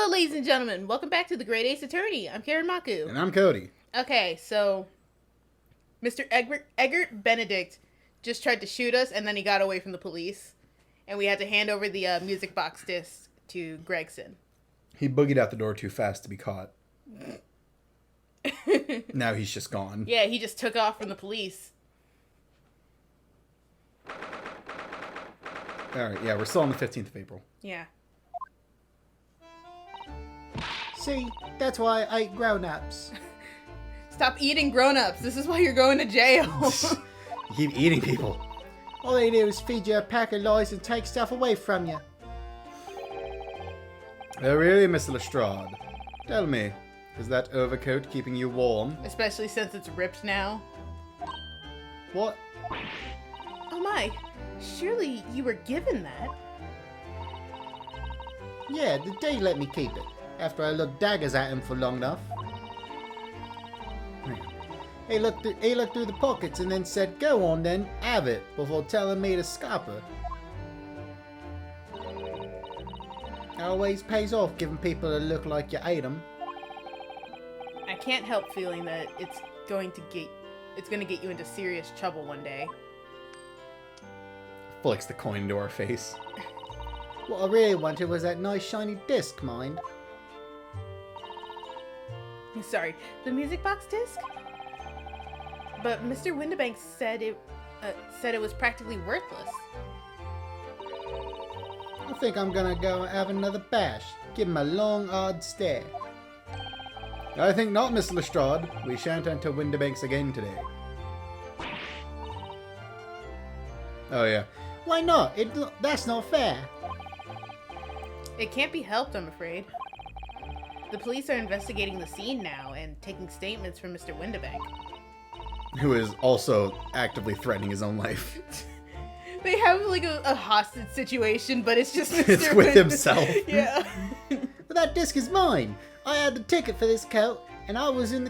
Hello, ladies and gentlemen. Welcome back to the Great Ace Attorney. I'm Karen Maku. And I'm Cody. Okay, so Mr. Eggert Benedict just tried to shoot us, and then he got away from the police. And we had to hand over the music box disc to Gregson. He boogied out the door too fast to be caught. Now he's just gone. Yeah, he just took off from the police. Alright, yeah, we're still on the 15th of April. Yeah. See, that's why I ate grown-ups. Stop eating grown-ups. This is why you're going to jail. You keep eating people. All they do is feed you a pack of lies and take stuff away from you. Oh, really, Mr. Lestrade? Tell me, is that overcoat keeping you warm? Especially since it's ripped now. What? Oh my, surely you were given that. Yeah, the day let me keep it, after I looked daggers at him for long enough. He looked through the pockets and then said, "Go on then, have it," before telling me to scupper. Always pays off giving people a look like you ate them. I can't help feeling that it's going to get you into serious trouble one day. Flicks the coin into our face. What I really wanted was that nice shiny disc, mind. Sorry, the music box disc? But Mr. Windibank said it was practically worthless. I think I'm gonna go and have another bash. Give him a long, hard stare. I think not, Miss Lestrade. We shan't enter Windibanks again today. Oh, yeah. Why not? That's not fair. It can't be helped, I'm afraid. The police are investigating the scene now and taking statements from Mr. Windibank. Who is also actively threatening his own life. They have like a hostage situation, but it's just Mr. It's with himself. Yeah. But that disc is mine. I had the ticket for this coat, and it was in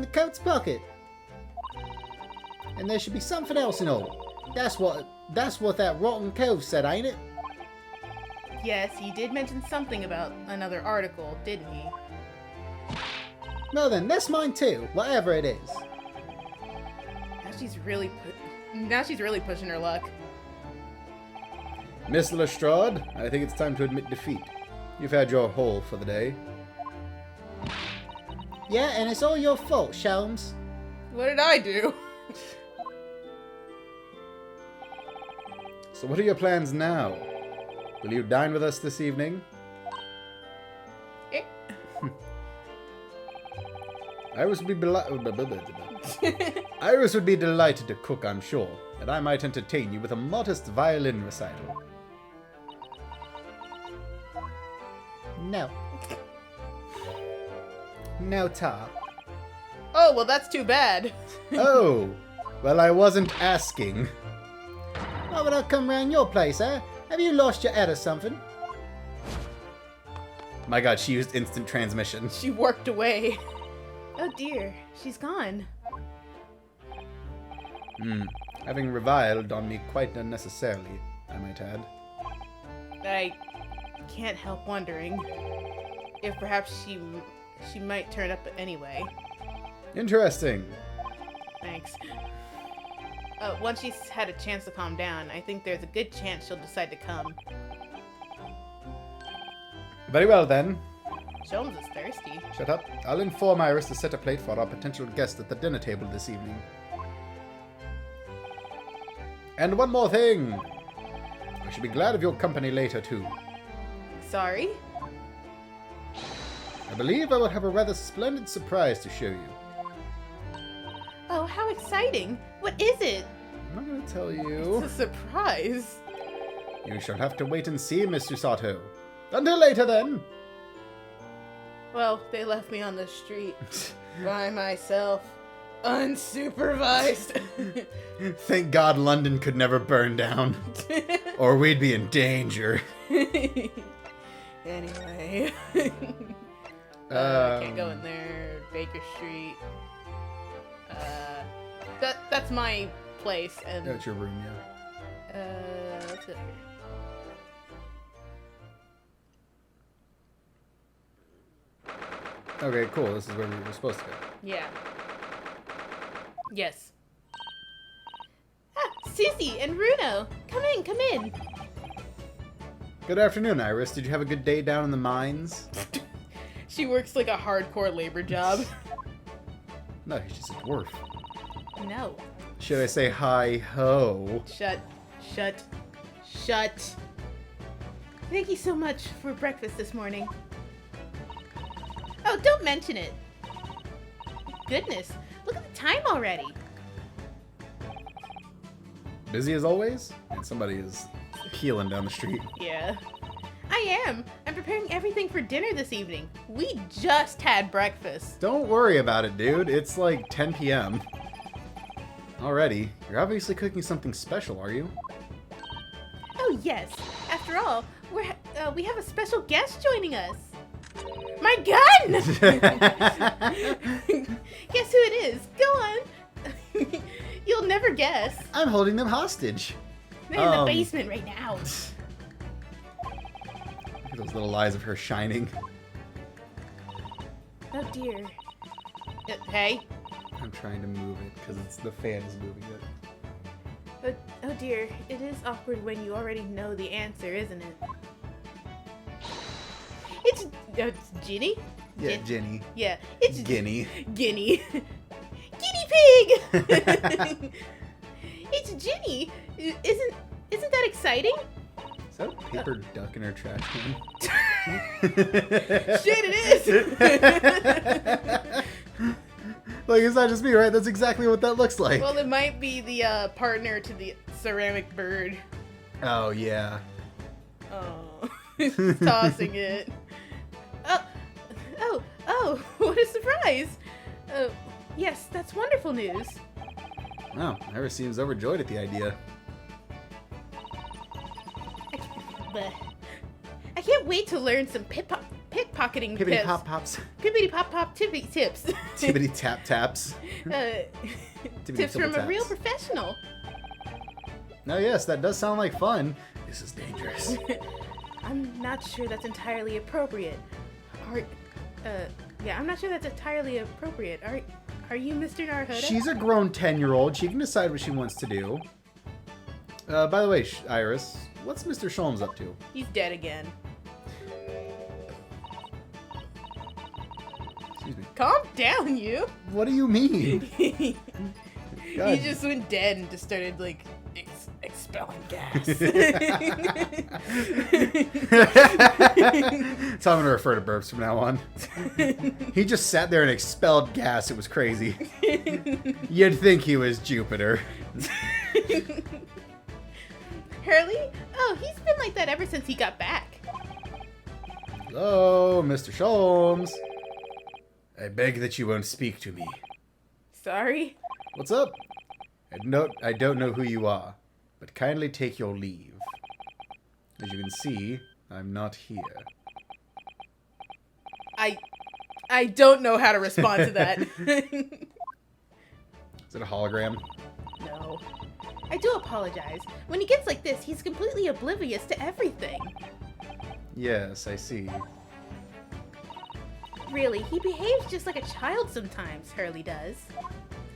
the coat's pocket. And there should be something else in all. That's what that rotten cove said, ain't it? Yes, he did mention something about another article, didn't he? Well then, that's mine too, whatever it is. Now she's really pushing her luck. Miss Lestrade, I think it's time to admit defeat. You've had your haul for the day. Yeah, and it's all your fault, Shelms. What did I do? So what are your plans now? Will you dine with us this evening? Eh. Iris would be delighted to cook, I'm sure, and I might entertain you with a modest violin recital. No. No, Tar. Oh, well, that's too bad. Oh, well, I wasn't asking. Why would I come round your place, eh? Have you lost your head or something? My god, she used instant transmission. She worked away. Oh dear, she's gone. Having reviled on me quite unnecessarily, I might add. I can't help wondering if perhaps she might turn up anyway. Interesting. Thanks. Once she's had a chance to calm down, I think there's a good chance she'll decide to come. Very well then. Jones is thirsty. Shut up. I'll inform Iris to set a plate for our potential guest at the dinner table this evening. And one more thing. I should be glad of your company later too. Sorry? I believe I will have a rather splendid surprise to show you. Oh, how exciting! What is it? I'm not going to tell you. It's a surprise. You shall have to wait and see, Miss Usato. Until later, then. Well, they left me on the street by myself, unsupervised. Thank God London could never burn down, or we'd be in danger. Anyway, I can't go in there. Baker Street. That's my place, and That's your room, yeah. let's go here. Okay, cool. This is where we were supposed to go. Yeah. Yes. Ah, Susie and Runo! Come in, come in! Good afternoon, Iris. Did you have a good day down in the mines? She works like a hardcore labor job. No, he's just a dwarf. No. Should I say hi-ho? Shut. Thank you so much for breakfast this morning. Oh, don't mention it. Goodness, look at the time already. Busy as always? And somebody is peeling down the street. Yeah. I am. I'm preparing everything for dinner this evening. We just had breakfast. Don't worry about it, dude. It's like 10 p.m. Already. You're obviously cooking something special, are you? Oh, yes. After all, we have a special guest joining us. My gun! Guess who it is? Go on. You'll never guess. I'm holding them hostage. They're in the basement right now. Look at those little eyes of her shining. Oh, dear. Hey? I'm trying to move it because the fan is moving it. Oh, dear. It is awkward when you already know the answer, isn't it? It's Ginny? Yeah, Ginny. Yeah, it's Guinea. Guinea. Guinea pig! It's Ginny. Isn't that exciting? Is that a paper duck in her trash can? Shit, it is! Like, it's not just me, right? That's exactly what that looks like. Well, it might be the partner to the ceramic bird. Oh, yeah. Oh, he's tossing it. Oh, what a surprise! Yes, that's wonderful news. Wow, Iris seems overjoyed at the idea. I can't wait to learn some pickpocketing Pippity tips. pop pops. Pippity pop pop tippy tips. Tippity tap taps. Tips from a real professional. Oh yes, that does sound like fun. This is dangerous. I'm not sure that's entirely appropriate. I'm not sure that's entirely appropriate. Are you Mr. Naruhodo? She's a grown 10-year-old. She can decide what she wants to do. By the way, Iris, what's Mr. Sholmes up to? He's dead again. Excuse me. Calm down, you. What do you mean? He God. just went dead and just started like expelling gas. That's how I'm gonna refer to burps from now on. He just sat there and expelled gas. It was crazy. You'd think he was Jupiter. Hurley? Oh, he's been like that ever since he got back. Hello, Mr. Sholmes. I beg that you won't speak to me. Sorry. What's up? I don't know who you are, but kindly take your leave. As you can see, I'm not here. I don't know how to respond to that. Is it a hologram? No. I do apologize. When he gets like this, he's completely oblivious to everything. Yes, I see. Really, he behaves just like a child sometimes, Hurley does.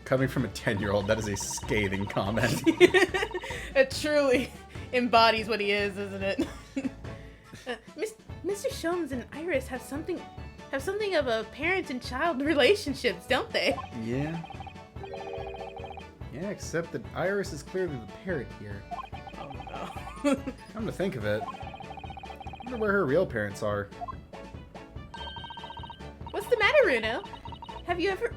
Coming from a 10-year-old, that is a scathing comment. It truly embodies what he is, isn't it? Mr. Sholmes and Iris have something of a parent and child relationships, don't they? Yeah. Yeah, except that Iris is clearly the parent here. Oh no. Come to think of it, I wonder where her real parents are. What's the matter, Runo? Have you ever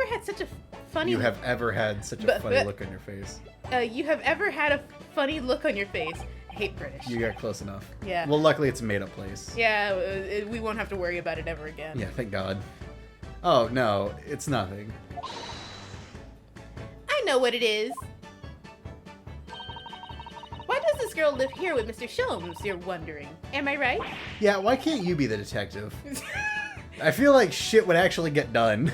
had such a funny... You have ever had such a funny look on your face. You have ever had a funny look on your face. I hate British. You got close enough. Yeah. Well, luckily it's a made-up place. Yeah, we won't have to worry about it ever again. Yeah, thank God. Oh, no, it's nothing. I know what it is. Why does this girl live here with Mr. Sholmes, you're wondering? Am I right? Yeah, why can't you be the detective? I feel like shit would actually get done.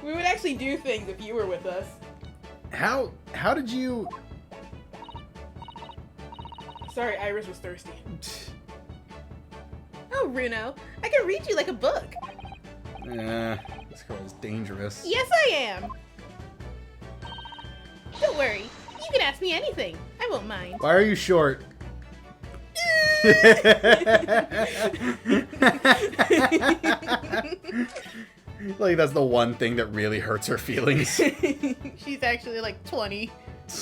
We would actually do things if you were with us. How did you... Sorry, Iris was thirsty. Oh, Bruno. I can read you like a book. This girl is dangerous. Yes, I am. Don't worry. You can ask me anything. I won't mind. Why are you short? Like, that's the one thing that really hurts her feelings. She's actually like 20,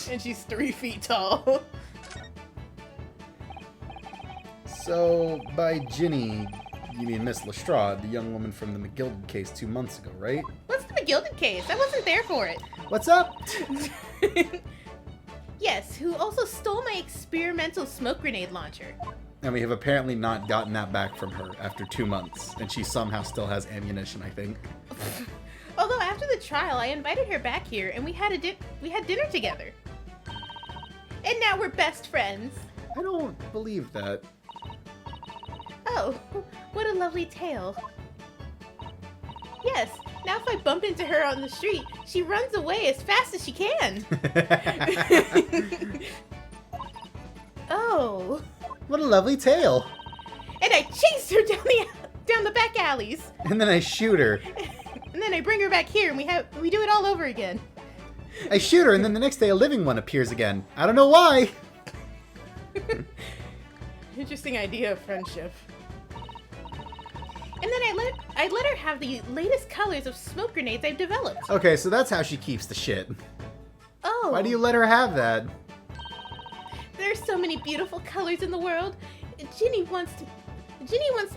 and she's 3 feet tall. So, by Ginny, you mean Miss Lestrade, the young woman from the McGilded case 2 months ago, right? What's the McGilded case? I wasn't there for it. What's up? Yes, who also stole my experimental smoke grenade launcher. And we have apparently not gotten that back from her after 2 months, and she somehow still has ammunition, I think. Although after the trial, I invited her back here, and we had dinner together. And now we're best friends. I don't believe that. Oh, what a lovely tale. Yes, now if I bump into her on the street, she runs away as fast as she can. Oh. What a lovely tale. And I chase her down the back alleys. And then I shoot her. And then I bring her back here and we do it all over again. I shoot her, and then the next day a living one appears again. I don't know why. Interesting idea of friendship. And then I let her have the latest colors of smoke grenades I've developed. Okay, so that's how she keeps the shit. Oh. Why do you let her have that? There's so many beautiful colors in the world. Ginny wants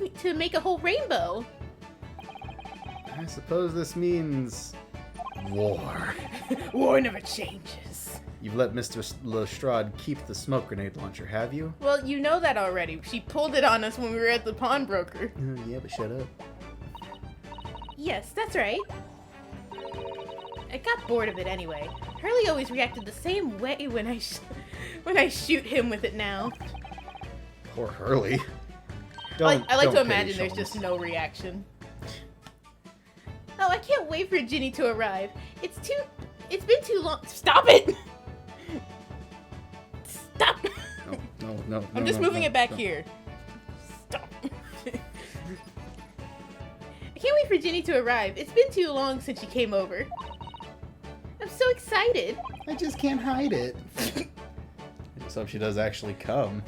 me to make a whole rainbow. I suppose this means war. War never changes. You've let Mr. Lestrade keep the smoke grenade launcher, have you? Well, you know that already. She pulled it on us when we were at the pawnbroker. Yeah, but shut up. Yes, that's right. I got bored of it anyway. Hurley always reacted the same way when I shoot him with it now. Poor Hurley. I like to pity imagine there's Sholmes. just no reaction. Oh, I can't wait for Ginny to arrive. It's been too long. Stop it! Stop! No. I'm just moving it back here. Stop. I can't wait for Ginny to arrive. It's been too long since she came over. I'm so excited. I just can't hide it. I just hope she does actually come.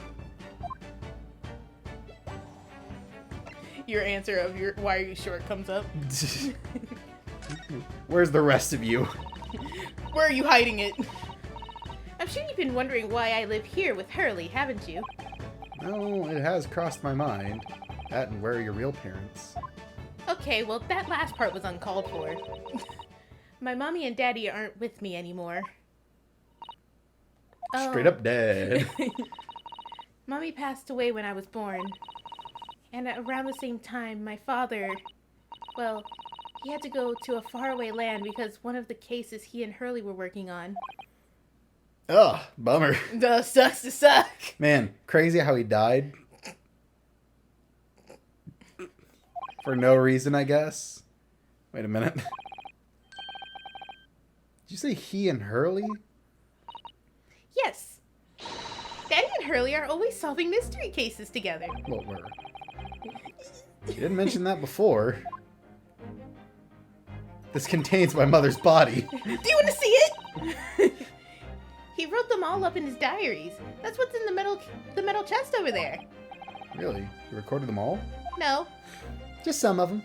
Your answer of why are you short comes up. Where's the rest of you? Where are you hiding it? I'm sure you've been wondering why I live here with Hurley, haven't you? No, it has crossed my mind. That and where are your real parents? Okay, well that last part was uncalled for. My mommy and daddy aren't with me anymore. Straight up dead. Mommy passed away when I was born. And at around the same time, my father, well, he had to go to a faraway land because one of the cases he and Hurley were working on. Ugh, bummer. Sucks to suck. Man, crazy how he died. For no reason, I guess. Wait a minute. Did you say he and Hurley? Yes. Daddy and Hurley are always solving mystery cases together. What were? You didn't mention that before. This contains my mother's body. Do you want to see it? He wrote them all up in his diaries. That's what's in the metal chest over there. Really? You recorded them all? No. Just some of them.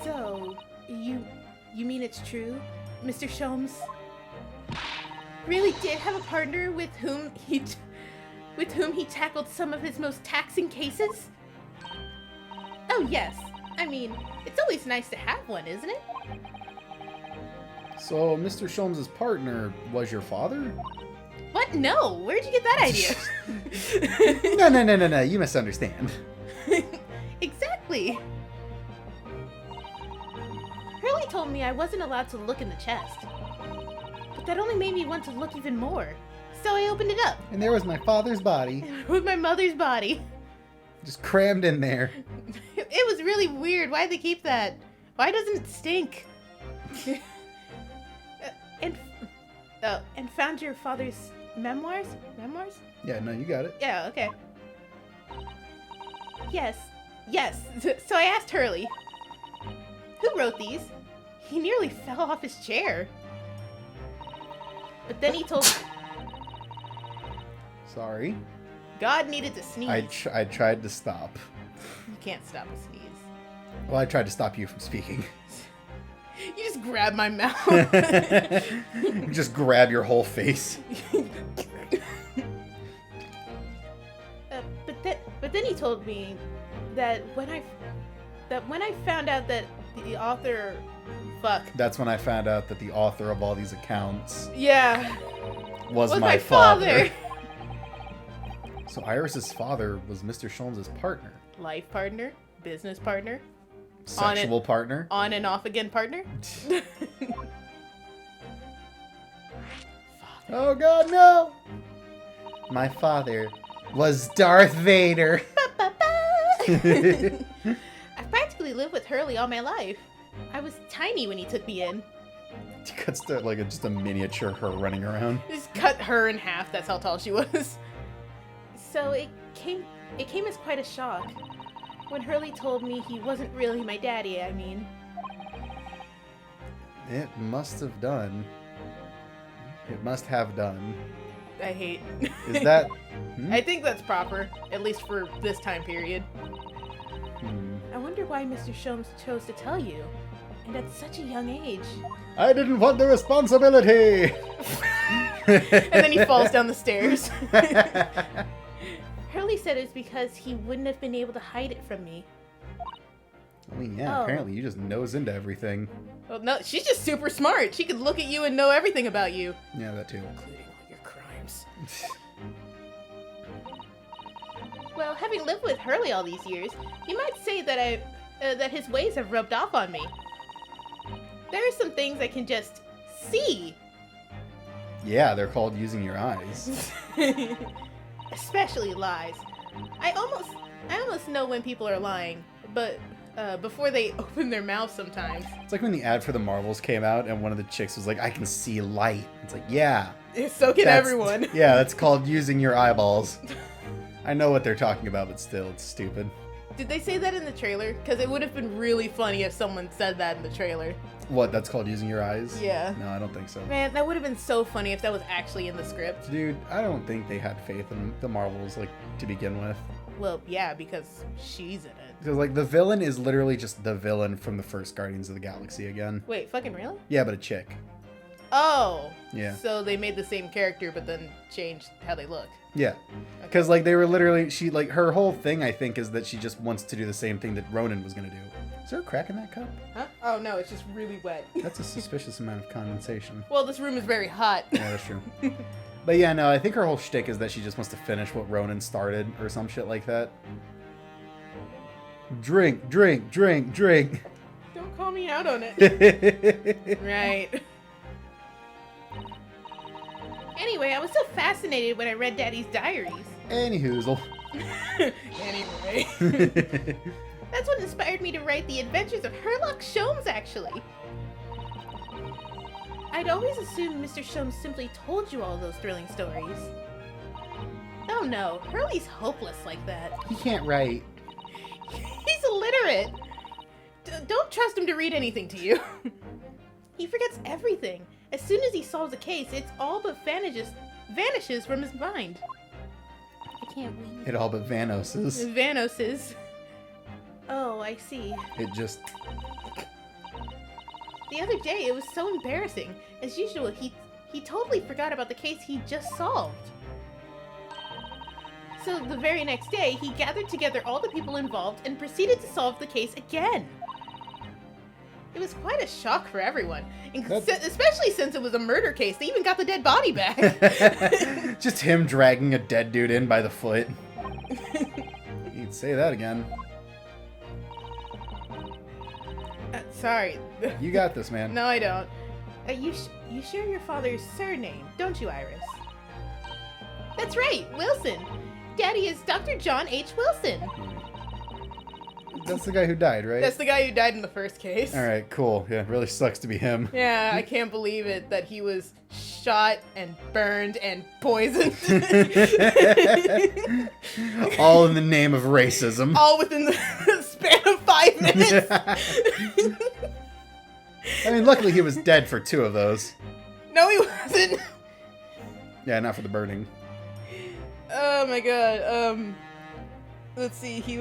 So, you mean it's true? Mr. Sholmes really did have a partner with whom he tackled some of his most taxing cases? Oh, yes. I mean, it's always nice to have one, isn't it? So, Mr. Sholmes' partner was your father? What? No. Where'd you get that idea? No. You misunderstand. Exactly. Hurley told me I wasn't allowed to look in the chest. But that only made me want to look even more. So I opened it up. And there was my father's body. With my mother's body. Just crammed in there. It was really weird. Why'd they keep that? Why doesn't it stink? And found your father's memoirs? Memoirs? Yeah, no, you got it. Yeah, okay. Yes. So I asked Hurley, who wrote these? He nearly fell off his chair. But then he told me Sorry. God needed to sneeze. I tried to stop. You can't stop a sneeze. Well, I tried to stop you from speaking. You just grab my mouth. You just grab your whole face. But then he told me that when I found out that the author, That's when I found out that the author of all these accounts yeah, was my father. So Iris's father was Mr. Sholmes' partner. Life partner, business partner, Sexual partner. on and off again partner. Oh god, no! My father was Darth Vader. I've practically lived with Hurley all my life. I was tiny when he took me in. He cuts to like just a miniature her running around. Just cut her in half. That's how tall she was. So it came as quite a shock when Hurley told me he wasn't really my daddy. I mean, It must have done. It must have done. I hate. Is that? I think that's proper, at least for this time period. I wonder why Mr. Sholmes chose to tell you, and at such a young age. I didn't want the responsibility. And then he falls down the stairs. Hurley said it's because he wouldn't have been able to hide it from me. I mean, yeah, Oh. apparently you just nose into everything. Well, no, she's just super smart. She could look at you and know everything about you. Yeah, that too. Including all your crimes. Well, having lived with Hurley all these years, you might say that that his ways have rubbed off on me. There are some things I can just see. Yeah, they're called using your eyes. Especially lies. I almost know when people are lying, but before they open their mouth sometimes. It's like when the ad for the Marvels came out and one of the chicks was like, I can see light. It's like, yeah. So can that's- everyone. Yeah, that's called using your eyeballs. I know what they're talking about, but still, it's stupid. Did they say that in the trailer? Because it would have been really funny if someone said that in the trailer. What, that's called using your eyes? Yeah. No, I don't think so. Man, that would have been so funny if that was actually in the script. Dude, I don't think they had faith in the Marvels, like, to begin with. Well, yeah, because she's in it. Because, like, the villain is literally just the villain from the first Guardians of the Galaxy again. Wait, fucking really? Yeah, but a chick. Oh. Yeah. So they made the same character, but then changed how they look. Yeah. Because, like, they were literally, her whole thing, I think, is that she just wants to do the same thing that Ronan was going to do. Is there a crack in that cup? Huh? Oh, no, it's just really wet. That's a suspicious amount of condensation. Well, this room is very hot. Yeah, that's true. But yeah, no, I think her whole shtick is that she just wants to finish what Ronan started or some shit like that. Drink, drink, drink, drink. Don't call me out on it. Right. Anyway, I was so fascinated when I read Daddy's diaries. Anyhoozle. Anyway. That's what inspired me to write The Adventures of Herlock Sholmes, actually. I'd always assumed Mr. Sholmes simply told you all those thrilling stories. Oh no, Hurley's hopeless like that. He can't write. He's illiterate. Don't trust him to read anything to you. He forgets everything. As soon as he solves a case, it's all but vanishes from his mind. I can't read. It all but Vanoses. Vanoses. Oh, I see. It just... The other day, it was so embarrassing. As usual, he totally forgot about the case he just solved. So the very next day, he gathered together all the people involved and proceeded to solve the case again. It was quite a shock for everyone, especially since it was a murder case. They even got the dead body back. Just him dragging a dead dude in by the foot. You'd say that again. Sorry. You got this, man. No, I don't. You share your father's surname, don't you, Iris? That's right, Wilson. Daddy is Dr. John H. Wilson. That's the guy who died, right? That's the guy who died in the first case. All right, cool. Yeah, it really sucks to be him. Yeah, I can't believe it that he was shot and burned and poisoned. All in the name of racism. All within the span of 5 minutes. I mean, luckily he was dead for 2 of those. No, he wasn't. Yeah, not for the burning. Oh my god. Let's see. He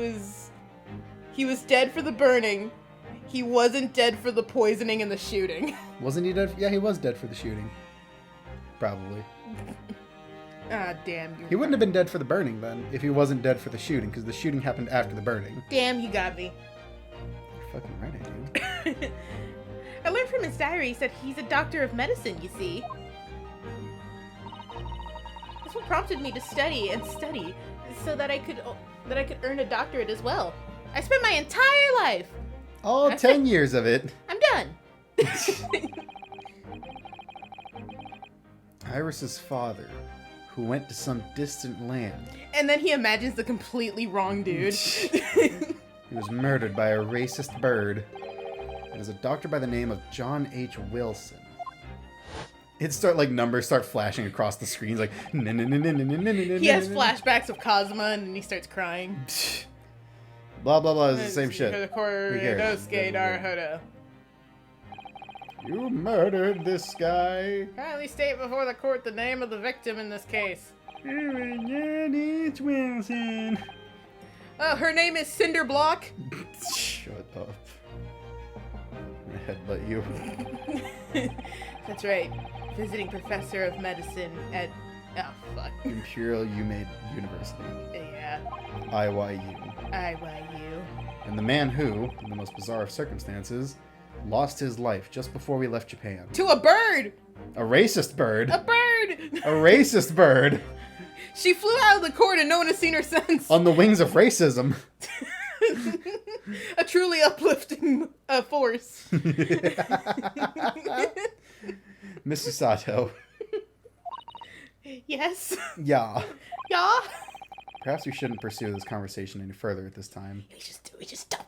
was dead for the burning. He wasn't dead for the poisoning and the shooting. Wasn't he dead? Yeah, he was dead for the shooting. Probably. Ah, damn. He wouldn't have been dead for the burning then, if he wasn't dead for the shooting, because the shooting happened after the burning. Damn, you got me. You're fucking right, I do. I learned from his diaries that he's a doctor of medicine, you see. That's what prompted me to study and study, so that I could earn a doctorate as well. I spent my entire life. All 10 years of it. I'm done. Iris's father, who went to some distant land. And then he imagines the completely wrong dude. He was murdered by a racist bird. It is a doctor by the name of John H. Wilson. Numbers start flashing across the screens like. He has flashbacks of Cosma and he starts crying. Blah blah blah is the same shit. You murdered this guy. Kindly state before the court the name of the victim in this case. John H. Wilson. Her name is Cinder Block. Shut up. I headbutt you. That's right. Visiting professor of medicine at... Oh, fuck. Imperial UMaid University. Yeah. IYU. IYU. And the man who, in the most bizarre of circumstances, lost his life just before we left Japan. To a bird! A racist bird. A bird! A racist bird. She flew out of the court and no one has seen her since. On the wings of racism. A truly uplifting force. Mrs. Sato. Yes? Yeah. Yeah? Perhaps we shouldn't pursue this conversation any further at this time. We just stop.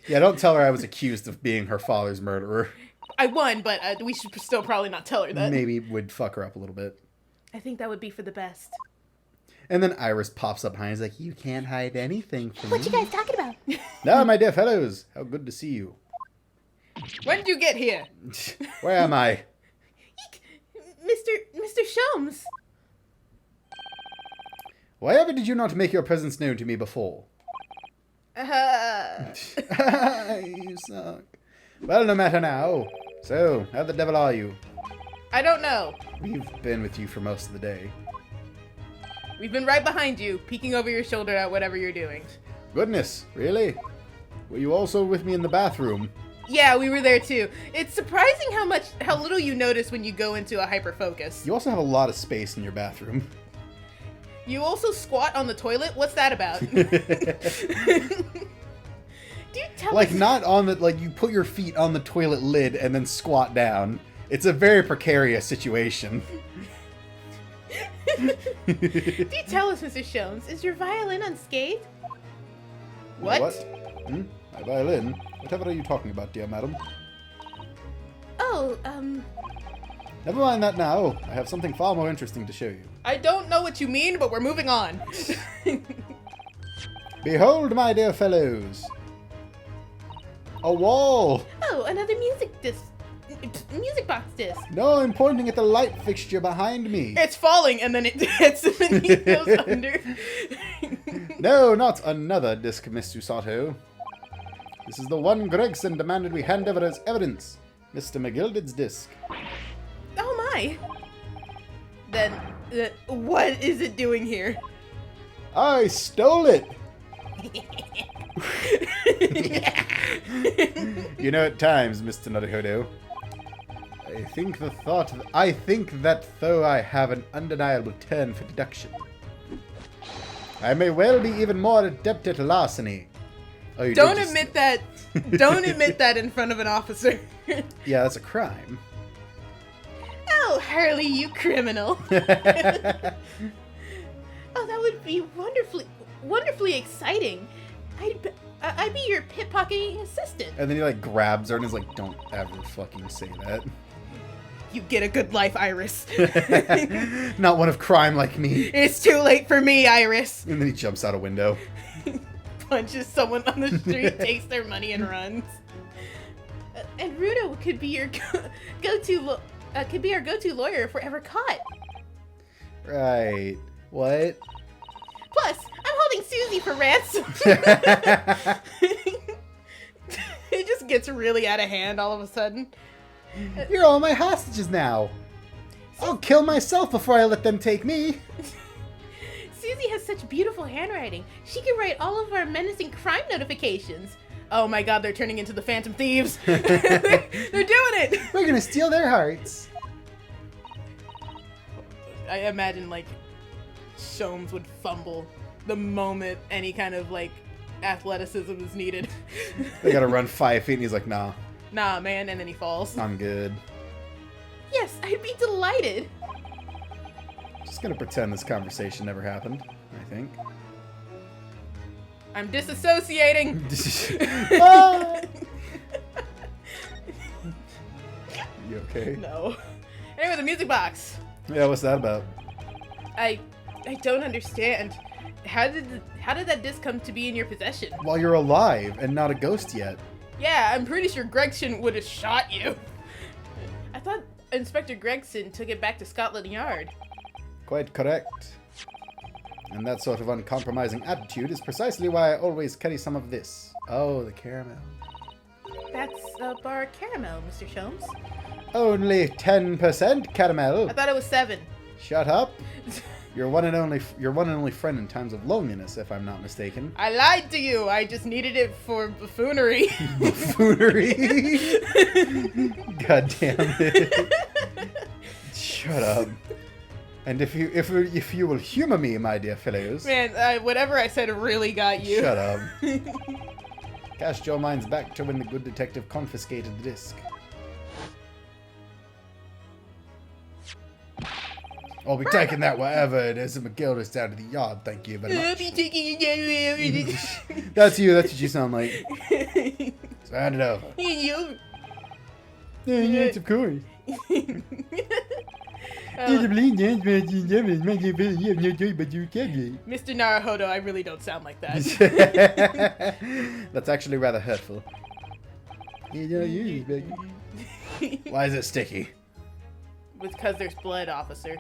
Yeah, don't tell her I was accused of being her father's murderer. I won, but we should still probably not tell her that. Maybe would fuck her up a little bit. I think that would be for the best. And then Iris pops up behind and is like, you can't hide anything from me. What you guys talking about? Now, my dear fellows, how good to see you. When did you get here? Where am I? Mr. Sholmes. Why ever did you not make your presence known to me before? You suck. Well, no matter now. So, how the devil are you? I don't know. We've been with you for most of the day. We've been right behind you, peeking over your shoulder at whatever you're doing. Goodness, really? Were you also with me in the bathroom? Yeah, we were there too. It's surprising how little you notice when you go into a hyper focus. You also have a lot of space in your bathroom. You also squat on the toilet? What's that about? Do you tell like us? Not on the you put your feet on the toilet lid and then squat down. It's a very precarious situation. Do you tell us, Mr. Sholmes, is your violin unscathed? What? My violin? Whatever are you talking about, dear madam? Oh, Never mind that now. I have something far more interesting to show you. I don't know what you mean, but we're moving on. Behold, my dear fellows. A wall. Oh, another music box disc. No, I'm pointing at the light fixture behind me. It's falling, and then it hits, and then he goes under. No, not another disc, Miss Usato. This is the one Gregson demanded we hand over as evidence. Mr. McGilded's disc. Oh my. Then, what is it doing here? I stole it! You know, at times, Mr. Naruhodo, I think that though I have an undeniable turn for deduction, I may well be even more adept at larceny. Oh, you Don't admit that. Don't admit that in front of an officer. Yeah, that's a crime. Oh, Harley, you criminal. Oh, that would be wonderfully exciting. I'd be your pickpocketing assistant. And then he like grabs her and is like, don't ever fucking say that. You get a good life, Iris. Not one of crime like me. It's too late for me, Iris. And then he jumps out a window. Punches someone on the street, takes their money, and runs. And Rudo could be your go-to lawyer if we're ever caught. Right. What? Plus, I'm holding Susie for ransom. It just gets really out of hand all of a sudden. You're all my hostages now. I'll kill myself before I let them take me. Susie has such beautiful handwriting. She can write all of our menacing crime notifications. Oh my god, they're turning into the Phantom Thieves. They're doing it. We're gonna steal their hearts. I imagine, like, Sholmes would fumble the moment any kind of, like, athleticism is needed. They gotta run 5 feet and he's like, nah, Nah, man, and then he falls. I'm good. Yes, I'd be delighted. Just gonna pretend this conversation never happened, I think. I'm disassociating. Ah! You okay? No. Anyway, the music box. Yeah, what's that about? I don't understand. How did that disc come to be in your possession? While you're alive and not a ghost yet. Yeah, I'm pretty sure Gregson would have shot you. I thought Inspector Gregson took it back to Scotland Yard. Quite correct. And that sort of uncompromising attitude is precisely why I always carry some of this. Oh, the caramel. That's a bar caramel, Mr. Sholmes. Only 10% caramel. I thought it was 7. Shut up. Your one and only friend in times of loneliness, if I'm not mistaken. I lied to you. I just needed it for buffoonery. Buffoonery. God damn it. Shut up. And if you will humor me, my dear fellows. Man, whatever I said really got you. Shut up. Cast your minds back to when the good detective confiscated the disc. I'll be taking that wherever it is, and McGill is down to the yard. Thank you very I'll much. be taking it. That's you. That's what you sound like. So hand it over. You. Yes, of course. Mr. Naruhodo, I really don't sound like that. That's actually rather hurtful. Why is it sticky? Because there's blood, officer.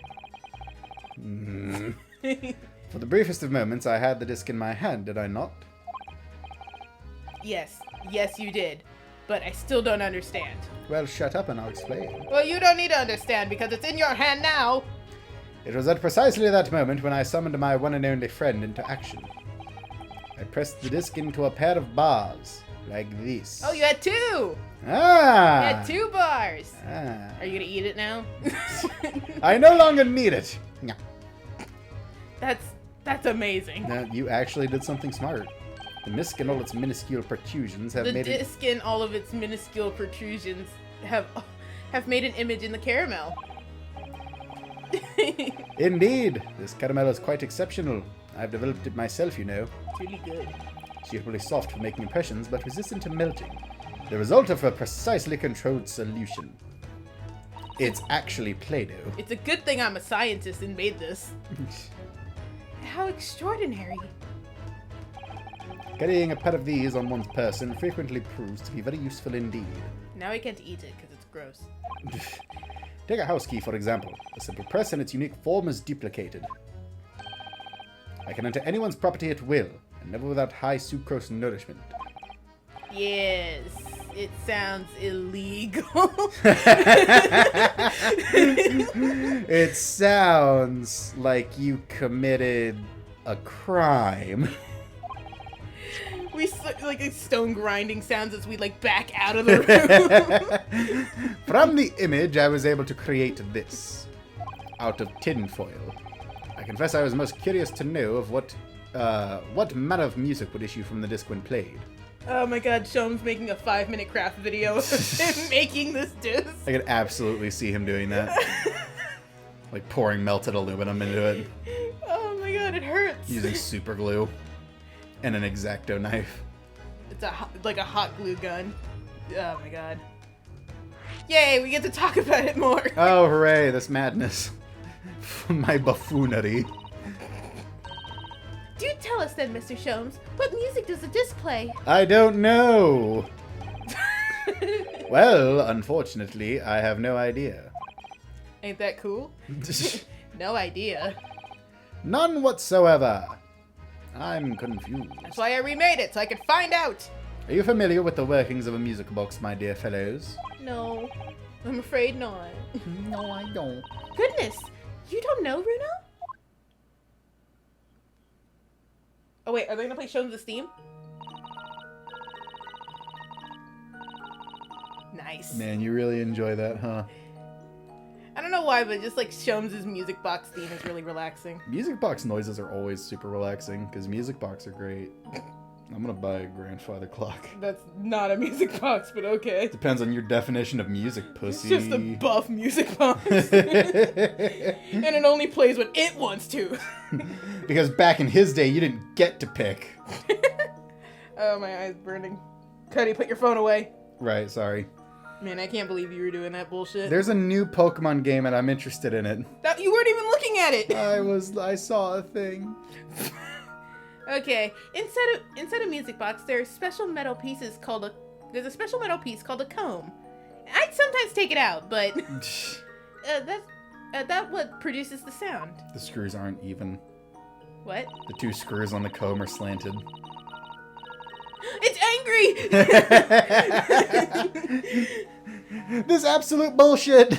For the briefest of moments, I had the disc in my hand, did I not? Yes, you did. But I still don't understand. Well, shut up and I'll explain. Well, you don't need to understand because it's in your hand now. It was at precisely that moment when I summoned my one and only friend into action. I pressed the disc into a pair of bars, like this. Oh, you had 2! Ah! You had 2 bars! Ah. Are you gonna eat it now? I no longer need it. No. That's amazing. No, you actually did something smart. The disc and all its minuscule protrusions have The made it... disc and all of its minuscule protrusions have made an image in the caramel. Indeed, this caramel is quite exceptional. I've developed it myself, you know. It's really good. Suitably soft for making impressions, but resistant to melting. The result of a precisely controlled solution. It's actually Play-Doh. It's a good thing I'm a scientist and made this. How extraordinary. Carrying a pair of these on one's person frequently proves to be very useful indeed. Now I can't eat it because it's gross. Take a house key, for example. A simple press and its unique form is duplicated. I can enter anyone's property at will, and never without high sucrose nourishment. Yes, it sounds illegal. It sounds like you committed a crime. We like stone grinding sounds as we like back out of the room. From the image, I was able to create this out of tinfoil. I confess I was most curious to know of what manner of music would issue from the disc when played. Oh my god, Sholmes making a 5-minute craft video of him making this disc. I could absolutely see him doing that. Like pouring melted aluminum into it. Oh my god, it hurts. Using super glue. And an X-Acto knife. It's like a hot glue gun. Oh my god. Yay, we get to talk about it more. Oh, hooray, this madness. My buffoonery. Do tell us then, Mr. Sholmes, what music does the disc play? I don't know. Well, unfortunately, I have no idea. Ain't that cool? No idea. None whatsoever. I'm confused. That's why I remade it, so I could find out. Are you familiar with the workings of a music box, my dear fellows? No, I'm afraid not. No, I don't. Goodness, you don't know, Bruno? Oh wait, are they gonna play Sholmes' theme? Nice. Man, you really enjoy that, huh? I don't know why, but just like Sholmes' music box theme is really relaxing. Music box noises are always super relaxing, because music box are great. I'm gonna buy a grandfather clock. That's not a music box, but okay. Depends on your definition of music, pussy. It's just a buff music box. And it only plays when it wants to. Because back in his day, you didn't get to pick. Oh, my eye's burning. Cuddy, put your phone away. Right, sorry. Man, I can't believe you were doing that bullshit. There's a new Pokemon game and I'm interested in it. That you weren't even looking at it. I saw a thing. Okay, inside a music box, there's special metal pieces called there's a special metal piece called a comb. I'd sometimes take it out, but that's what produces the sound. The screws aren't even. What? The two screws on the comb are slanted. It's angry! This absolute bullshit!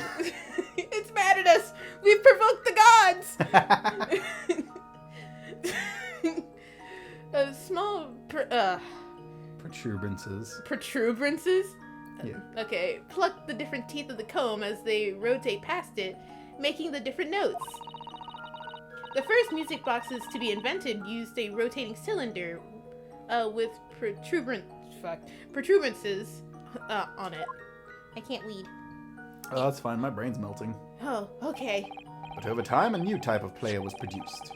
It's mad at us! We've provoked the gods! Small protuberances. Protuberances? Yeah. Okay, pluck the different teeth of the comb as they rotate past it, making the different notes. The first music boxes to be invented used a rotating cylinder with protuberances on it. I can't read. Oh, that's fine. My brain's melting. Oh, okay. But over time, a new type of player was produced,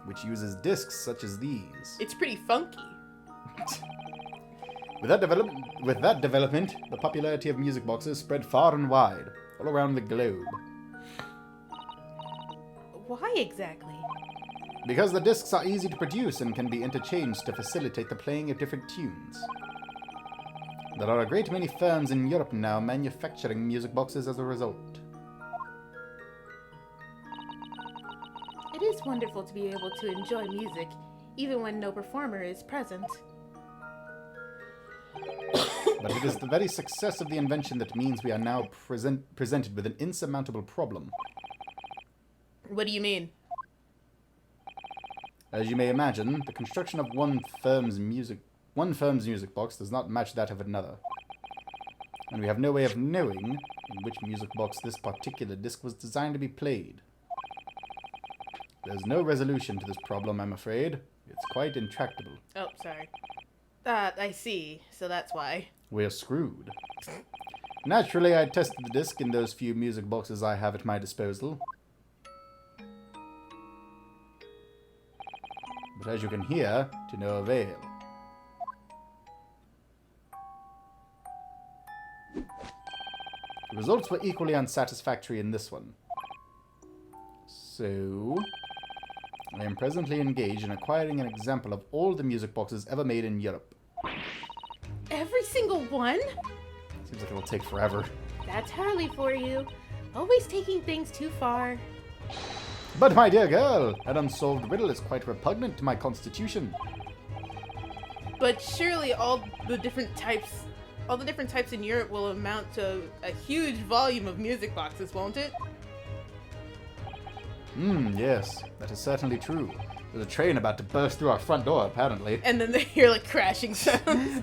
which uses discs such as these. It's pretty funky. With that development, the popularity of music boxes spread far and wide, all around the globe. Why exactly? Because the discs are easy to produce and can be interchanged to facilitate the playing of different tunes. There are a great many firms in Europe now manufacturing music boxes as a result. It is wonderful to be able to enjoy music, even when no performer is present. But it is the very success of the invention that means we are now presented with an insurmountable problem. What do you mean? As you may imagine, the construction of one firm's music box does not match that of another. And we have no way of knowing in which music box this particular disc was designed to be played. There's no resolution to this problem, I'm afraid. It's quite intractable. Oh, sorry. I see. So that's why. We're screwed. Naturally, I tested the disc in those few music boxes I have at my disposal. But as you can hear, to no avail. The results were equally unsatisfactory in this one. So, I am presently engaged in acquiring an example of all the music boxes ever made in Europe. Every single one? Seems like it'll take forever. That's Harley for you. Always taking things too far. But my dear girl, an unsolved riddle is quite repugnant to my constitution. But surely all the different types in Europe will amount to a huge volume of music boxes, won't it? Yes, that is certainly true. There's a train about to burst through our front door, apparently. And then they hear like crashing sounds.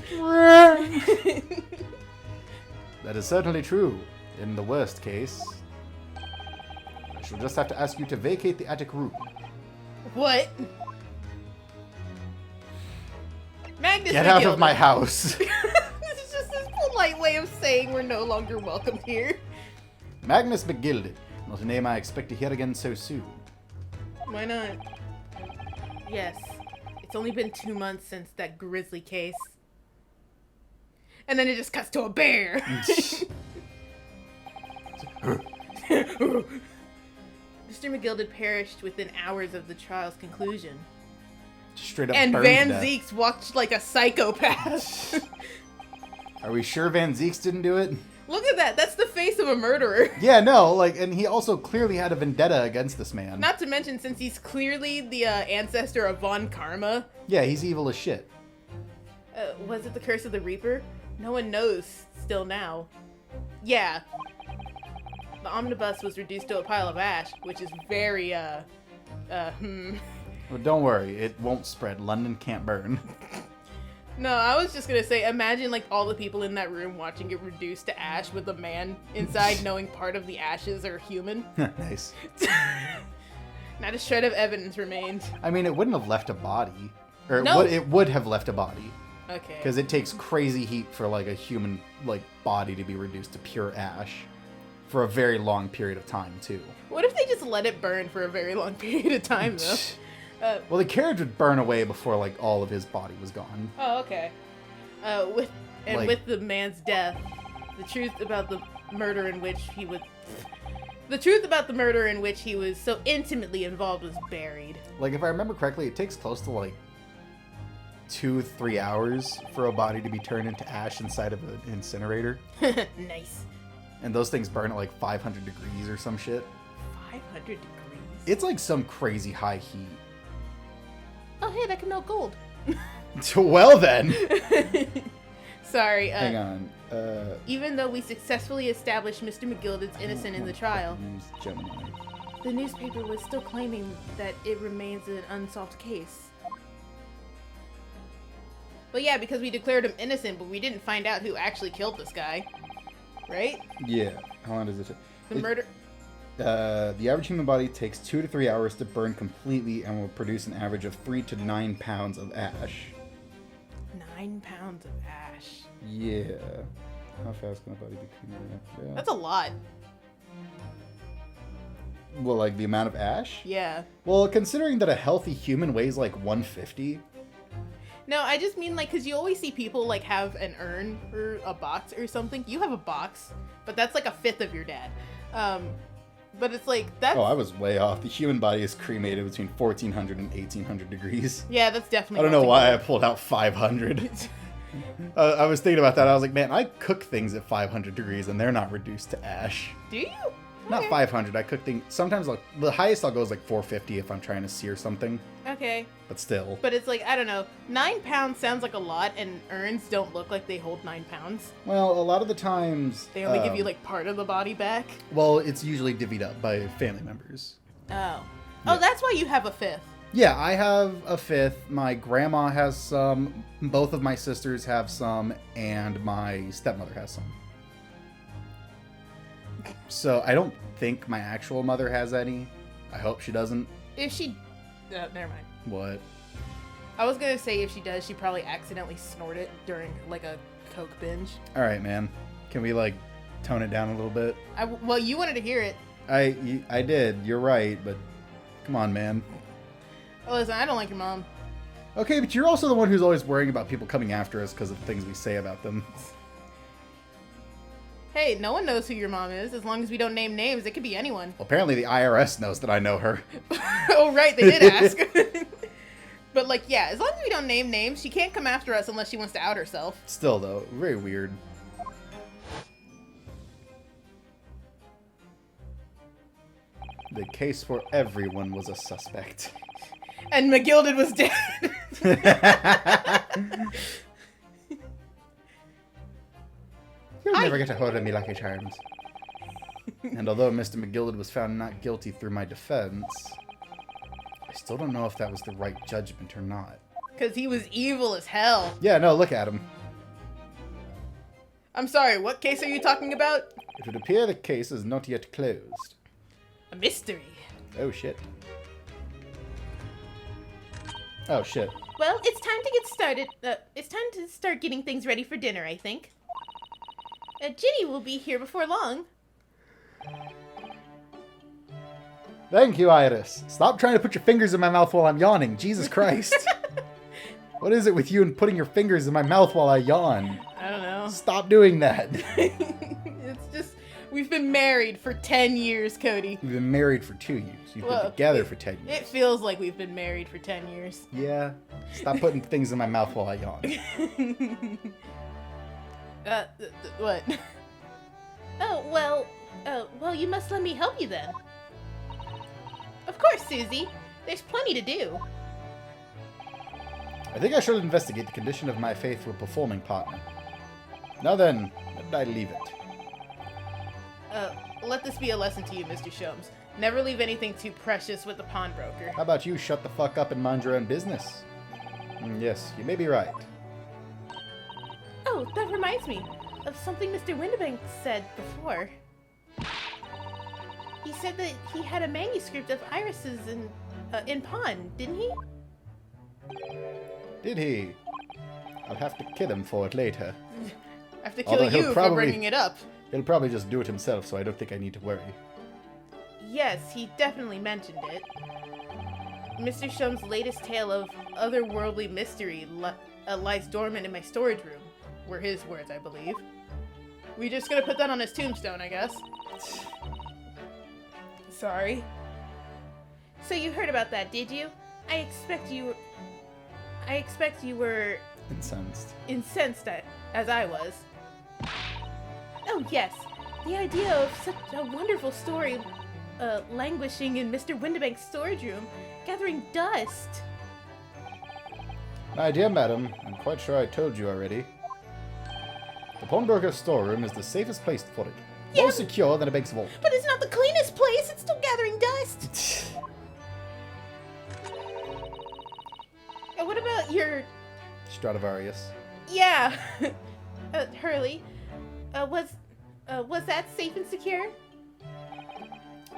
That is certainly true. In the worst case, I shall just have to ask you to vacate the attic room. What? Magnus Get out of my house! This is just this polite way of saying we're no longer welcome here. Magnus McGild, not a name I expect to hear again so soon. Why not? Yes, it's only been 2 months since that grisly case. And then it just cuts to a bear. Mr. McGilded perished within hours of the trial's conclusion. Straight up And burned to Van death. Zeeks watched like a psychopath. Are we sure Van Zeeks didn't do it? Look at that. That's the face of a murderer. Yeah, no, like, and he also clearly had a vendetta against this man. Not to mention, since he's clearly the ancestor of Von Karma. Yeah, he's evil as shit. Was it the Curse of the Reaper? No one knows still now. Yeah. The omnibus was reduced to a pile of ash, which is very, Well, don't worry, it won't spread. London can't burn. No, I was just gonna say, imagine like all the people in that room watching it reduced to ash with a man inside knowing part of the ashes are human. Nice. Not a shred of evidence remained. I mean, it wouldn't have left a body. Or No. it would have left a body. Okay. Because it takes crazy heat for, like, a human, like, body to be reduced to pure ash. For a very long period of time, too. What if they just let it burn for a very long period of time, though? Well, the carriage would burn away before, like, all of his body was gone. Oh, okay. With the man's death, the truth about the murder in which he was so intimately involved was buried. Like, if I remember correctly, it takes close to, like, 2-3 hours for a body to be turned into ash inside of an incinerator. Nice. And those things burn at, like, 500 degrees or some shit. 500 degrees. It's, like, some crazy high heat. Oh, hey, that can melt gold. Well, then. Sorry. Hang on. Even though we successfully established Mr. McGilded's innocent in the trial, Use Gemini. the newspaper was still claiming that it remains an unsolved case. Well, yeah, because we declared him innocent, but we didn't find out who actually killed this guy. Right? Yeah. How long does it take? The murder... The average human body takes 2 to 3 hours to burn completely and will produce an average of 3 to 9 pounds of ash. 9 pounds of ash. Yeah. How fast can a body be cremated? Yeah. That's a lot. Well, like the amount of ash? Yeah. Well, considering that a healthy human weighs like 150. No, I just mean like, because you always see people like have an urn or a box or something. You have a box, but that's like a fifth of your dad. But it's like, that's... Oh, I was way off. The human body is cremated between 1400 and 1800 degrees. Yeah, that's definitely... I don't know why I pulled out 500. I was thinking about that. I was like, man, I cook things at 500 degrees and they're not reduced to ash. Do you? Not Okay. 500. I cook things... Sometimes like, the highest I'll go is like 450 if I'm trying to sear something. Okay. But still. But it's like, I don't know. 9 pounds sounds like a lot, and urns don't look like they hold 9 pounds. Well, a lot of the times... They only give you like part of the body back. Well, it's usually divvied up by family members. Oh. Yeah. Oh, that's why you have a fifth. Yeah, I have a fifth. My grandma has some. Both of my sisters have some. And my stepmother has some. So I don't think my actual mother has any. I hope she doesn't. If she... never mind. What? I was gonna say if she does, she probably accidentally snort it during like a Coke binge. Alright, man. Can we, like, tone it down a little bit? Well, you wanted to hear it. I did. You're right, but come on, man. Oh, listen, I don't like your mom. Okay, but you're also the one who's always worrying about people coming after us because of things we say about them. Hey, no one knows who your mom is. As long as we don't name names, it could be anyone. Well, apparently the IRS knows that I know her. Oh, right, they did ask. But, like, yeah, as long as we don't name names, she can't come after us unless she wants to out herself. Still, though, very weird. The case for everyone was a suspect. And McGilded was dead. You'll never get a hold of me, Lucky Charms. And although Mr. McGilded was found not guilty through my defense, I still don't know if that was the right judgment or not. Because he was evil as hell. Yeah, no, look at him. I'm sorry, what case are you talking about? It would appear the case is not yet closed. A mystery. Oh, shit. Oh, shit. Well, it's time to get started. It's time to start getting things ready for dinner, I think. Ginny will be here before long. Thank you, Iris. Stop trying to put your fingers in my mouth while I'm yawning. Jesus Christ. What is it with you and putting your fingers in my mouth while I yawn? I don't know. know. Stop doing that. It's just, we've been married for 10 years, Cody. We've been married for 2 years. You've been together for 10 years. It feels like we've been married for 10 years. Yeah. Stop putting things in my mouth while I yawn. What? Oh, well, you must let me help you then. Of course, Susie. There's plenty to do. I think I should investigate the condition of my faithful performing partner. Now then, let I leave it. Let this be a lesson to you, Mr. Sholmes. Never leave anything too precious with the pawnbroker. How about you shut the fuck up and mind your own business? Yes, you may be right. Oh, that reminds me of something Mr. Windibank said before. He said that he had a manuscript of Iris's in pawn, didn't he? Did he? I'll have to kill him for it later. I have to kill you for bringing it up. He'll probably just do it himself, so I don't think I need to worry. Yes, he definitely mentioned it. Mr. Shum's latest tale of otherworldly mystery lies dormant in my storage room, were his words, I believe. We just gonna put that on his tombstone, I guess. Sorry. So you heard about that, did you? I expect you were incensed as I was. Oh yes, the idea of such a wonderful story languishing in Mr. Windibank's storage room, gathering dust. My dear madam, I'm quite sure I told you already. The pawnbroker's storeroom is the safest place for it. Yeah, more secure than a bank's vault. But it's not the cleanest place, it's still gathering dust. And what about your... Stradivarius. Yeah. Hurley. Was that safe and secure?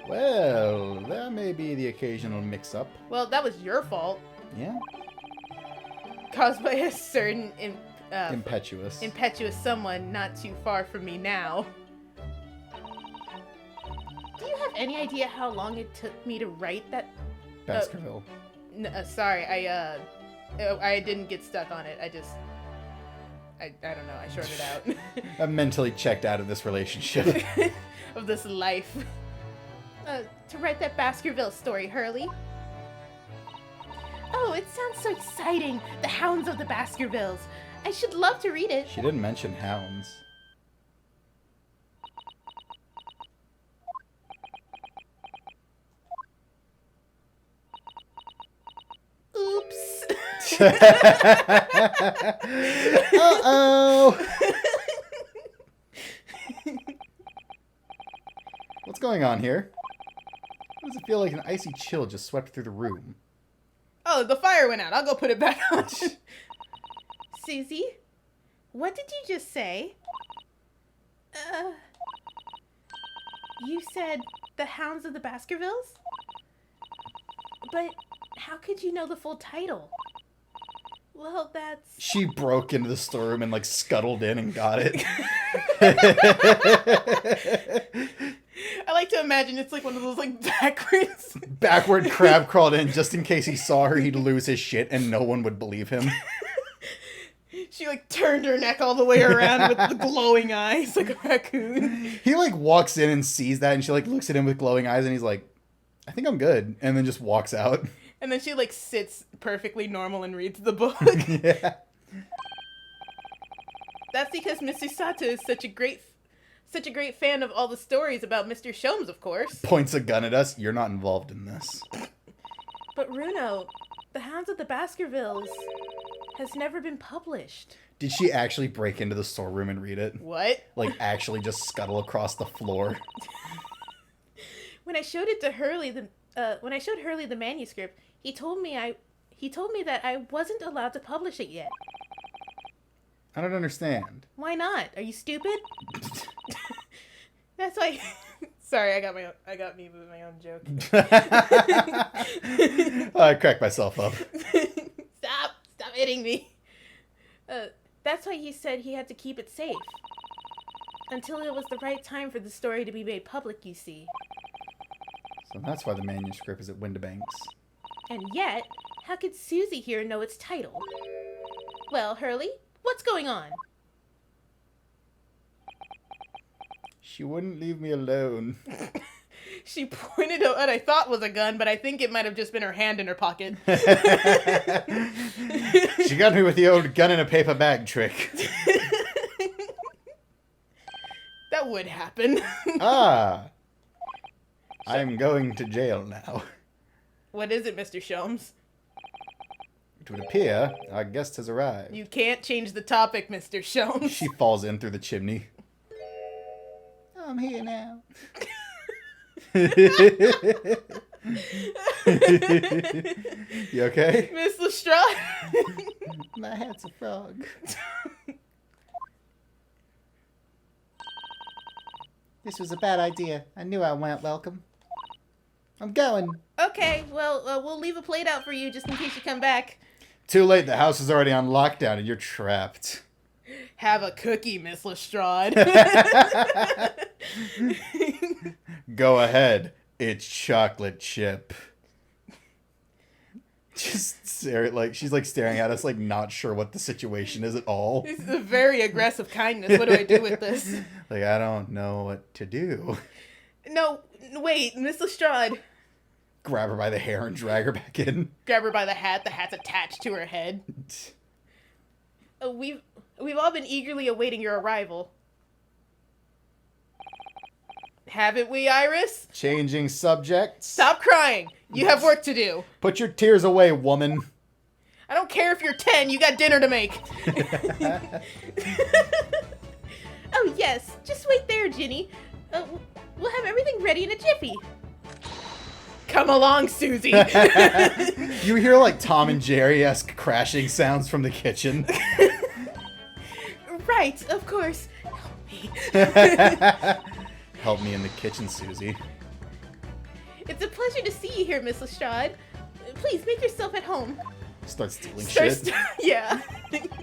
Well, there may be the occasional mix-up. Well, that was your fault. Yeah? Caused by a certain impetuous someone not too far from me now. Do you have any idea how long it took me to write that? Baskerville. Sorry, I didn't get stuck on it. I don't know. I shorted out. I'm mentally checked out of this relationship. Of this life. To write that Baskerville story, Hurley. Oh, it sounds so exciting. The Hounds of the Baskervilles. I should love to read it. She didn't mention hounds. Oops. Uh-oh. What's going on here? Why does it feel like an icy chill just swept through the room? Oh, the fire went out. I'll go put it back on. Susie, what did you just say? You said the Hounds of the Baskervilles? But how could you know the full title? Well, that's... She broke into the storeroom and, like, scuttled in and got it. I like to imagine it's like one of those, like, Backward crab crawled in just in case he saw her, he'd lose his shit and no one would believe him. She, like, turned her neck all the way around with the glowing eyes like a raccoon. He, like, walks in and sees that and she, like, looks at him with glowing eyes and he's like, I think I'm good. And then just walks out. And then she, like, sits perfectly normal and reads the book. Yeah. That's because Mr. Sato is such a great fan of all the stories about Mr. Sholmes, of course. Points a gun at us. You're not involved in this. But Runo, the Hounds of the Baskervilles has never been published. Did she actually break into the storeroom and read it? What? Like, actually just scuttle across the floor? When I showed it to Hurley, when I showed Hurley the manuscript, he told me that I wasn't allowed to publish it yet. I don't understand. Why not? Are you stupid? That's why. Sorry, I got me with my own joke. I cracked myself up. Stop hitting me. That's why he said he had to keep it safe until it was the right time for the story to be made public. You see. So that's why the manuscript is at Windibank's. And yet, how could Susie here know its title? Well, Hurley, what's going on? She wouldn't leave me alone. She pointed at what I thought was a gun, but I think it might have just been her hand in her pocket. She got me with the old gun in a paper bag trick. That would happen. Ah. I'm going to jail now. What is it, Mr. Sholmes? It would appear our guest has arrived. You can't change the topic, Mr. Sholmes. She falls in through the chimney. I'm here now. You okay? Miss Lestrade? My hat's a frog. This was a bad idea. I knew I weren't welcome. I'm going. Okay, well, we'll leave a plate out for you just in case you come back. Too late. The house is already on lockdown and you're trapped. Have a cookie, Miss Lestrade. Go ahead. It's chocolate chip. Just she's like staring at us, like not sure what the situation is at all. This is a very aggressive kindness. What do I do with this? Like, I don't know what to do. No, wait, Miss Lestrade. Grab her by the hair and drag her back in. Grab her by the hat. The hat's attached to her head. We've all been eagerly awaiting your arrival. Haven't we, Iris? Changing subjects. Stop crying. You have work to do. Put your tears away, woman. I don't care if you're 10. You got dinner to make. Oh, yes. Just wait there, Ginny. We'll have everything ready in a jiffy. Come along, Susie. You hear like Tom and Jerry-esque crashing sounds from the kitchen. Right, of course. Help me. Help me in the kitchen, Susie. It's a pleasure to see you here, Miss Lestrade. Please make yourself at home. Start stealing shit. Yeah.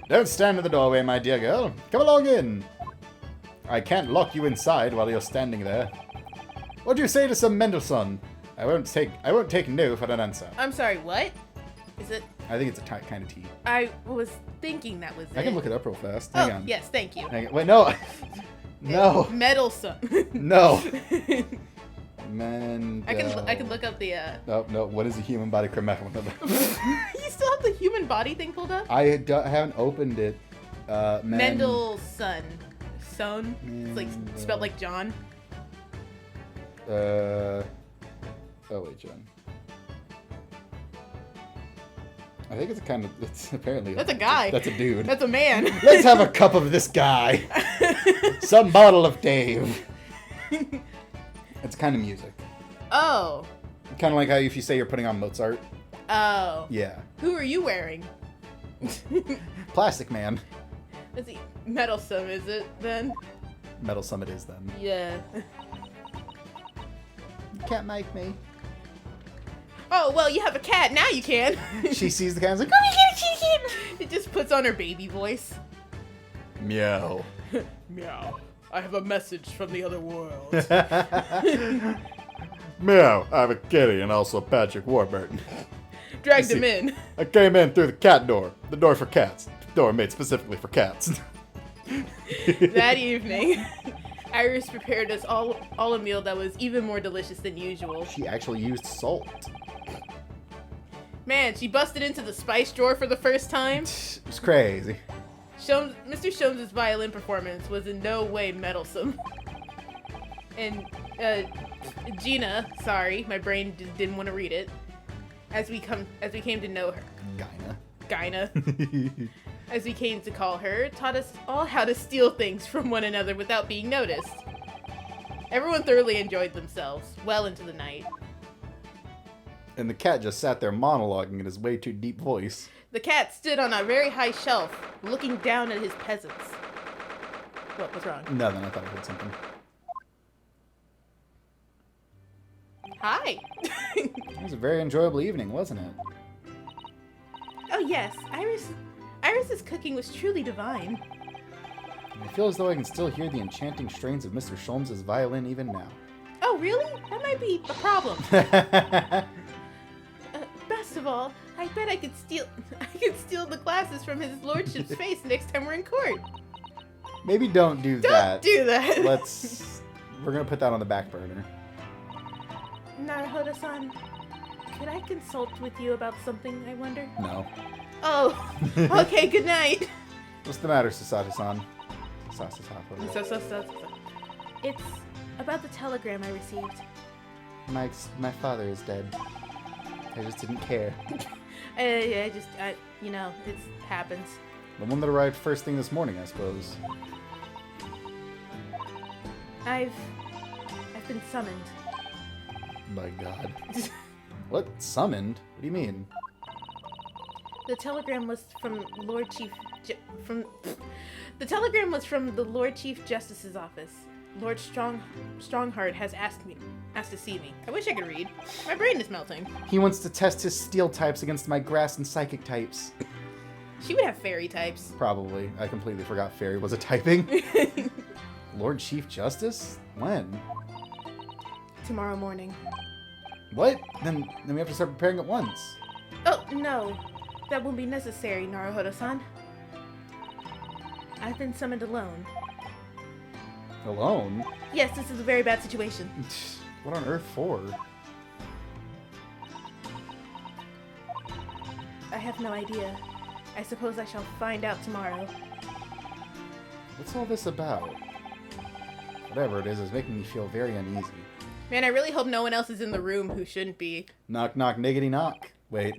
Don't stand in the doorway, my dear girl. Come along in. I can't lock you inside while you're standing there. What do you say to some Mendelssohn? I won't take no for an answer. I'm sorry, what? Is it? I think it's a kind of tea. I was thinking that was it. I can look it up real fast. Hang on. Yes, thank you. Hang on. Wait, no. No. Meddlesome. No. I can look up the No, no. What is a human body chromatic? You still have the human body thing pulled up? I haven't opened it. Mendelssohn. Son? It's like spelled like John. Oh wait, John. I think it's apparently... That's a guy. That's a dude. That's a man. Let's have a cup of this guy. Some bottle of Dave. It's kind of music. Oh. Kind of like how if you say you're putting on Mozart. Oh. Yeah. Who are you wearing? Plastic Man. Is he meddlesome, is it, then? Meddlesome it is, then. Yeah. You can't make me. Oh, well, you have a cat. Now you can. She sees the cat and is like, Oh, you get it. It just puts on her baby voice. meow. Meow. I have a message from the other world. Meow. I have a kitty and also Patrick Warburton. Dragged him in. I came in through the cat door. The door for cats. The door made specifically for cats. That evening, Iris prepared us all a meal that was even more delicious than usual. She actually used salt. Man, she busted into the spice drawer for the first time. It was crazy. Mr. Sholmes' violin performance was in no way meddlesome. And Gina, sorry, my brain didn't want to read it. As we came to know her, Gina, as we came to call her, taught us all how to steal things from one another without being noticed. Everyone thoroughly enjoyed themselves, well into the night. And the cat just sat there monologuing in his way too deep voice. The cat stood on a very high shelf, looking down at his peasants. What was wrong? Nothing, I thought I heard something. Hi! It was a very enjoyable evening, wasn't it? Oh yes, Iris's cooking was truly divine. I feel as though I can still hear the enchanting strains of Mr. Sholmes' violin even now. Oh really? That might be a problem. Best of all, I bet I could steal the glasses from his lordship's face next time we're in court. Maybe don't do Don't that. do that. we're gonna put that on the back burner. Naruhodo-san, could I consult with you about something, I wonder? No. Oh, okay, good night. What's the matter, Sasaki-san? It's about the telegram I received. My father is dead. I just didn't care. You know, it happens. The one that arrived first thing this morning, I suppose. I've been summoned. My God. What? Summoned? What do you mean? The telegram was from Lord Chief The telegram was from the Lord Chief Justice's office. Lord Strongheart has asked to see me. I wish I could read. My brain is melting. He wants to test his steel types against my grass and psychic types. She would have fairy types. Probably. I completely forgot fairy was a typing. Lord Chief Justice? When? Tomorrow morning. What? Then we have to start preparing at once. Oh, no. That won't be necessary, Naruhodo-san. I've been summoned alone. Alone? Yes, this is a very bad situation. What on earth for? I have no idea. I suppose I shall find out tomorrow. What's all this about? Whatever it is making me feel very uneasy. Man, I really hope no one else is in the room who shouldn't be. Knock, knock, niggity, knock. Wait.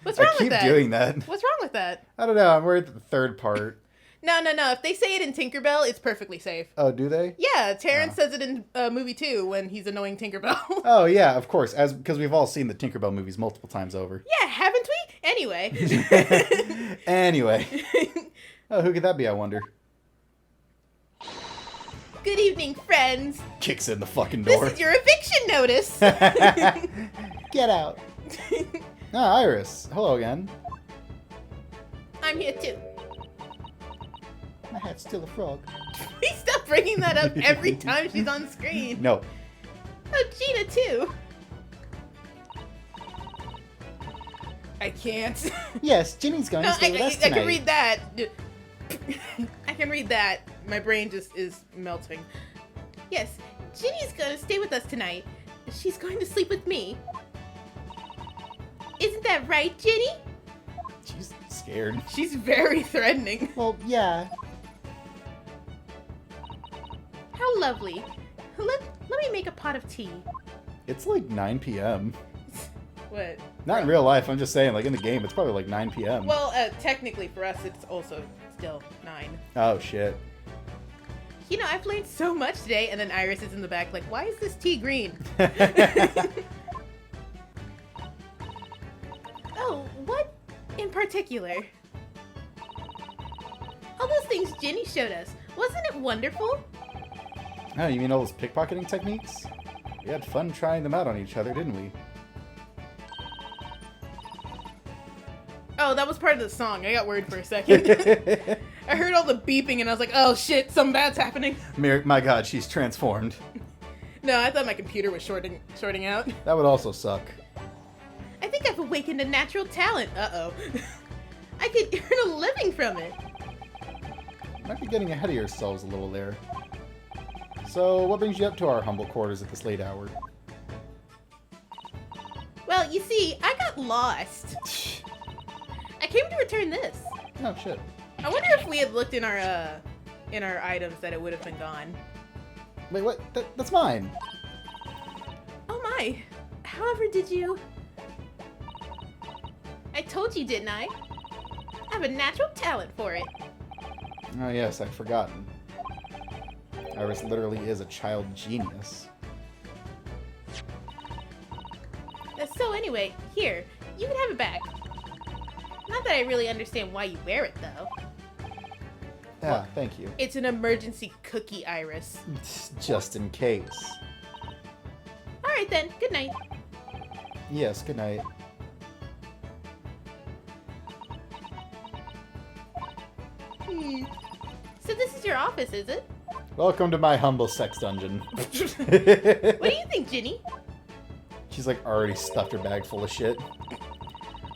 What's wrong with that? I keep doing that. What's wrong with that? I don't know. I'm worried at the third part. No. If they say it in Tinkerbell, it's perfectly safe. Oh, do they? Yeah, Terrence says it in movie 2 when he's annoying Tinkerbell. Oh, yeah, of course. Because we've all seen the Tinkerbell movies multiple times over. Yeah, haven't we? Anyway. Anyway. Oh, who could that be, I wonder? Good evening, friends. Kicks in the fucking door. This is your eviction notice. Get out. Ah, Iris. Hello again. I'm here too. My hat's still a frog. Please stop bringing that up every time she's on screen. No. Oh, Gina too. I can't. Yes, Ginny's going to stay with us tonight. I can read that. I can read that. My brain just is melting. Yes, Ginny's gonna stay with us tonight. She's going to sleep with me. Isn't that right, Ginny? She's scared. She's very threatening. Well, yeah. How lovely. Let me make a pot of tea. It's like 9 p.m. What? Not in real life. I'm just saying, like in the game, it's probably like 9 p.m. Well, technically for us, it's also still 9. Oh, shit. You know, I've learned so much today, and then Iris is in the back like, why is this tea green? Oh, what in particular? All those things Ginny showed us. Wasn't it wonderful? Oh, you mean all those pickpocketing techniques? We had fun trying them out on each other, didn't we? Oh, that was part of the song. I got worried for a second. I heard all the beeping and I was like, oh shit, something bad's happening. My God, she's transformed. No, I thought my computer was shorting out. That would also suck. I think I've awakened a natural talent. Uh-oh. I could earn a living from it. Might be getting ahead of yourselves a little there. So, what brings you up to our humble quarters at this late hour? Well, you see, I got lost. I came to return this. Oh, shit. I wonder if we had looked in our items that it would have been gone. Wait, what? That's mine. Oh my. However, did you... I told you, didn't I? I have a natural talent for it. Oh, yes, I'd forgotten. Iris literally is a child genius. So anyway, here, you can have it back. Not that I really understand why you wear it, though. Yeah, thank you. It's an emergency cookie, Iris. Just in case. Alright then, good night. Yes, good night. So this is your office, is it? Welcome to my humble sex dungeon. What do you think, Ginny? She's like already stuffed her bag full of shit.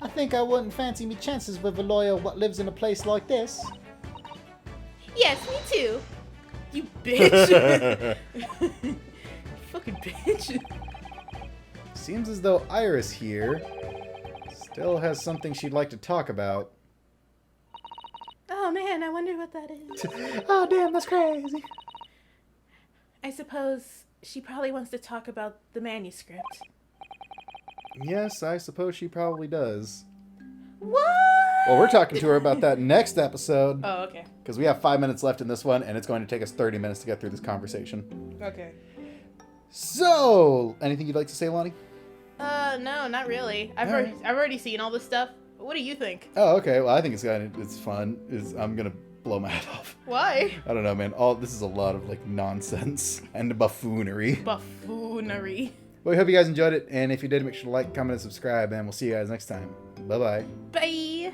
I think I wouldn't fancy me chances with a lawyer what lives in a place like this. Yes, me too. You bitch. You fucking bitch. Seems as though Iris here still has something she'd like to talk about. Oh man, I wonder what that is. Oh damn, that's crazy. I suppose she probably wants to talk about the manuscript. Yes, I suppose she probably does. What? Well, we're talking to her about that next episode. Oh, okay. Because we have 5 minutes left in this one, and it's going to take us 30 minutes to get through this conversation. Okay. So, anything you'd like to say, Lonnie? No, not really. I've Alright. already seen all this stuff. What do you think? Oh, okay. Well, I think it's fun. I'm gonna blow my head off. Why? I don't know, man. This is a lot of like nonsense and buffoonery. Buffoonery. Well, we hope you guys enjoyed it, and if you did, make sure to like, comment, and subscribe, and we'll see you guys next time. Bye-bye. Bye.